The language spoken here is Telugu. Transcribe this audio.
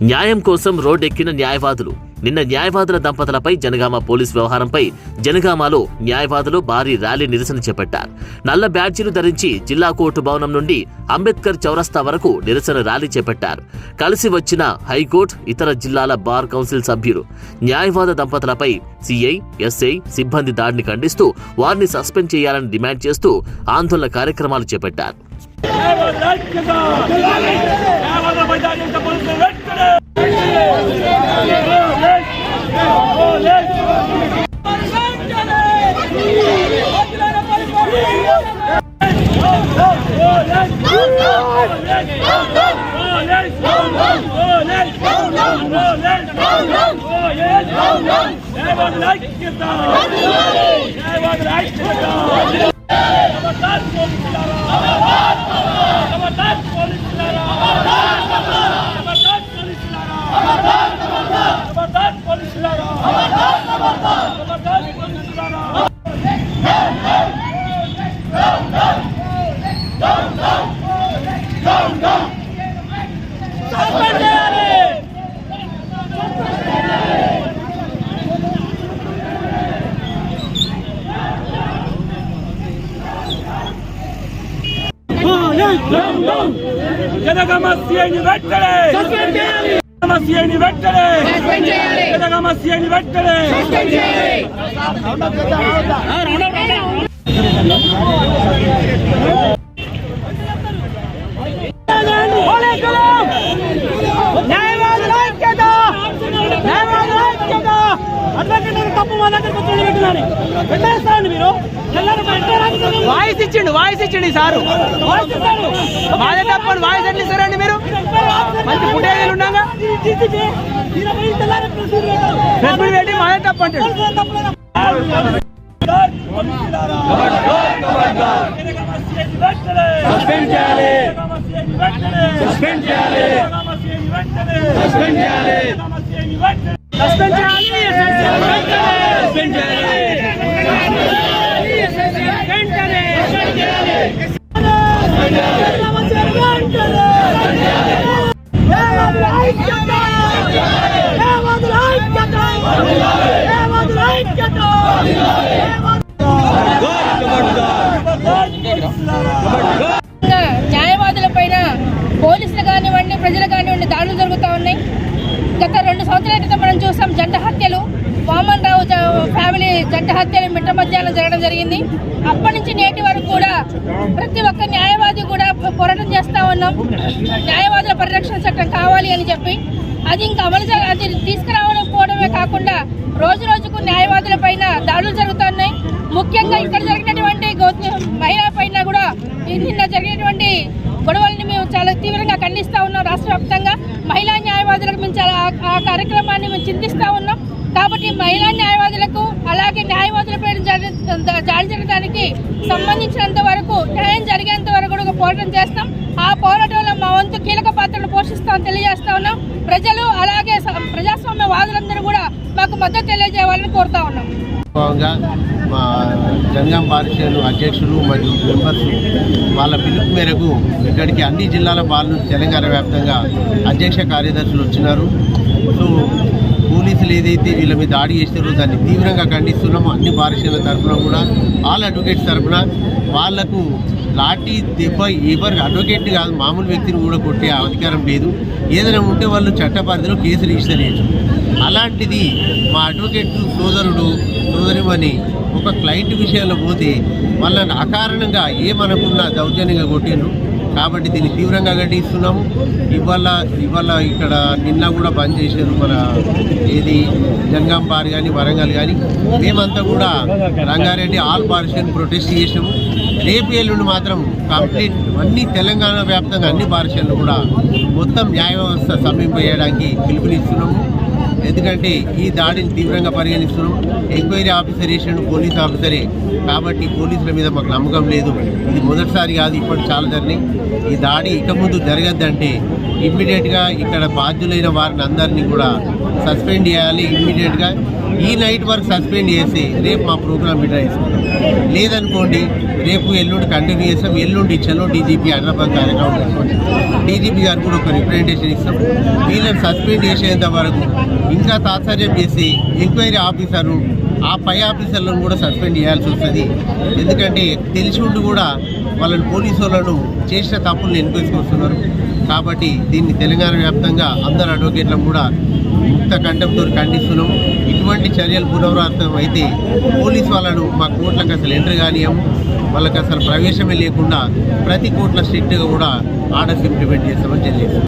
న్యాయం కోసం రోడ్డెక్కిన న్యాయవాదులు. నిన్న న్యాయవాదుల దంపతులపై జనగామ పోలీస్ వ్యవహారంపై జనగామలో న్యాయవాదులు భారీ ర్యాలీ నిరసన చేపట్టారు. నల్ల బ్యాడ్జీలు ధరించి జిల్లా కోర్టు భవనం నుండి అంబేద్కర్ చౌరస్తా వరకు నిరసన ర్యాలీ చేపట్టారు. కలిసి వచ్చిన హైకోర్టు, ఇతర జిల్లాల బార్ కౌన్సిల్ సభ్యులు న్యాయవాద దంపతులపై సిఐ, ఎస్ఐ సిబ్బంది దాడిని ఖండిస్తూ వారిని సస్పెండ్ చేయాలని డిమాండ్ చేస్తూ ఆందోళన కార్యక్రమాలు చేపట్టారు. జనగామ సీఐని వెంటనే సస్పెండ్ చేయాలి. జనగామ సీఐని వెంటనే సస్పెండ్ చేయాలి. జనగామ సీఐని వెంటనే సస్పెండ్ చేయాలి. న్యాయవాదుల ఐక్యత, న్యాయవాదుల ఐక్యత. అడ్వకేట్ తప్పు మా దగ్గర కూర్చొని పెట్టేస్తాను. మీరు వాయిస్ ఇచ్చిండి సారు. మాదే తప్పని వాయిస్ ఎట్లా ఇస్తారండి మీరు? మంచి ఫుటేజీలు ఉండగా ప్రెస్ మీట్ పెట్టి మాదే తప్పు అంటే సస్పెండ్ చేయాలి. సస్పెండ్ చేయాలి. సస్పెండ్ చేయాలి. సస్పెండ్ చేయాలి. సస్పెండ్ చేయాలి. న్యాయవాదుల పైన పోలీసులు కానివ్వండి, ప్రజలు కానివ్వండి దాడులు జరుగుతూ ఉన్నాయి. గత 2 సంవత్సరాల క్రితం మనం చూసాం జంట హత్యలు, వామన్ రావు ఫ్యామిలీ జంట హత్యలు మిట్ట మధ్యాహ్నం జరగడం జరిగింది. అప్పటి నుంచి నేటి వరకు కూడా ప్రతి ఒక్క న్యాయవాది కూడా పోరాటం చేస్తూ ఉన్నాం. న్యాయవాదుల పరిరక్షణ చట్టం కావాలి అని చెప్పి అది ఇంకా అది తీసుకురావడమే కాకుండా రోజు రోజుకు న్యాయవాదుల పైన దాడులు జరుగుతున్నాయి. ముఖ్యంగా ఇక్కడ జరిగినటువంటి మహిళల పైన కూడా నిన్న జరిగినటువంటి గొడవల్ని మేము చాలా తీవ్రంగా ఖండిస్తూ ఉన్నాం. రాష్ట్ర వ్యాప్తంగా మహిళా న్యాయవాదులకు మేము చాలా ఆ కార్యక్రమాన్ని మేము చింతిస్తూ ఉన్నాం. కాబట్టి మహిళా న్యాయవాదులకు అలాగే న్యాయవాదుల పైన జాడి జరగడానికి సంబంధించినంత వరకు న్యాయం జరిగేంత వరకు కూడా పోరాటం చేస్తాం. ఆ పోరాటంలో మా వంతు కీలక పాత్రను పోషిస్తామని తెలియజేస్తా ఉన్నాం. ప్రజలు అలాగే ప్రజాస్వామ్య వాదులందరూ కూడా మాకు మద్దతు తెలియజేయాలని కోరుతా ఉన్నాం. మా జనగామ పారిశ్రామిక అధ్యక్షులు మరియు మెంబర్స్ వాళ్ళ పిలుపు మేరకు ఇక్కడికి అన్ని జిల్లాల బార్లు తెలంగాణ వ్యాప్తంగా అధ్యక్ష కార్యదర్శులు వచ్చినారు. సో పోలీసులు ఏదైతే వీళ్ళ మీద దాడి చేస్తారో దాన్ని తీవ్రంగా ఖండిస్తున్నాము. అన్ని పారిశ్రామిక తరఫున కూడా ఆల్ అడ్వకేట్స్ తరఫున వాళ్లకు లాఠీ దెబ్బ ఎవరు అడ్వకేట్ కాదు మామూలు వ్యక్తిని కూడా కొట్టే అధికారం లేదు. ఏదైనా ఉంటే వాళ్ళు చట్ట పరిధిలో కేసు రిజిస్టర్ చేయొచ్చు. అలాంటిది మా అడ్వకేట్ సోదరిమని ఒక క్లయింట్ విషయంలో పోతే వాళ్ళని అకారణంగా ఏమనకుండా దౌర్జన్యంగా కొట్టిండ్రు. కాబట్టి దీన్ని తీవ్రంగా ఖండిస్తున్నాము. ఇవాళ ఇక్కడ నిన్న కూడా బంద్ చేశారు. మన ఏది జనగాం బార్ కానీ వరంగల్ కానీ మేమంతా కూడా రంగారెడ్డి ఆల్ పారిశ్రామిక ప్రొటెస్ట్ చేసాము. రేపు ఎల్లుండి మాత్రం కంప్లీట్ అన్ని తెలంగాణ వ్యాప్తంగా అన్ని పారిశ్రామికలు కూడా మొత్తం న్యాయ వ్యవస్థ సమీప చేయడానికి పిలుపునిస్తున్నాము. ఎందుకంటే ఈ దాడిని తీవ్రంగా పరిగణిస్తున్నాం. ఎంక్వైరీ ఆఫీసర్ చేసిన పోలీస్ ఆఫీసరే కాబట్టి పోలీసుల మీద మాకు నమ్మకం లేదు. ఇది మొదటిసారి కాదు, ఇప్పటి చాలా జరిగినాయి. ఈ దాడి ఇక ముందు జరగద్దంటే ఇమ్మీడియట్గా ఇక్కడ బాధ్యులైన వారిని అందరినీ కూడా సస్పెండ్ చేయాలి. ఇమ్మీడియట్గా ఈ నైట్ వరకు సస్పెండ్ చేసి రేపు మా ప్రోగ్రామ్ విడాయిస్తున్నాం. లేదనుకోండి రేపు ఎల్లుండి కంటిన్యూ చేస్తాం. ఎల్లుండి చలో డీజీపీ హైదరాబాద్ కార్యక్రమం పెట్టుకోండి. డీజీపీ గారు కూడా ఒక రిప్రజెంటేషన్ ఇస్తాం. వీళ్ళని సస్పెండ్ చేసేంత వరకు ఇంకా తాత్సర్యం చేసి ఎంక్వైరీ ఆఫీసరు ఆ పై ఆఫీసర్లను కూడా సస్పెండ్ చేయాల్సి వస్తుంది. ఎందుకంటే తెలిసి ఉండి కూడా వాళ్ళని పోలీసు వాళ్ళను చేసిన తప్పులను ఎన్నికొస్తున్నారు. కాబట్టి దీన్ని తెలంగాణ వ్యాప్తంగా అందరు అడ్వకేట్లను కూడా ముక్త కంఠంతో ఖండిస్తున్నాం. ఇటువంటి చర్యలు పునరావృతం అయితే పోలీసు వాళ్ళను మా కోర్టులకు అసలు ఎంట్రీ కానియము, వాళ్ళకి అసలు ప్రవేశమే లేకుండా ప్రతి కోర్టుల స్ట్రిక్ట్గా కూడా ఆర్డర్స్ ఇంప్లిమెంట్ చేస్తామని తెలియజేస్తాం.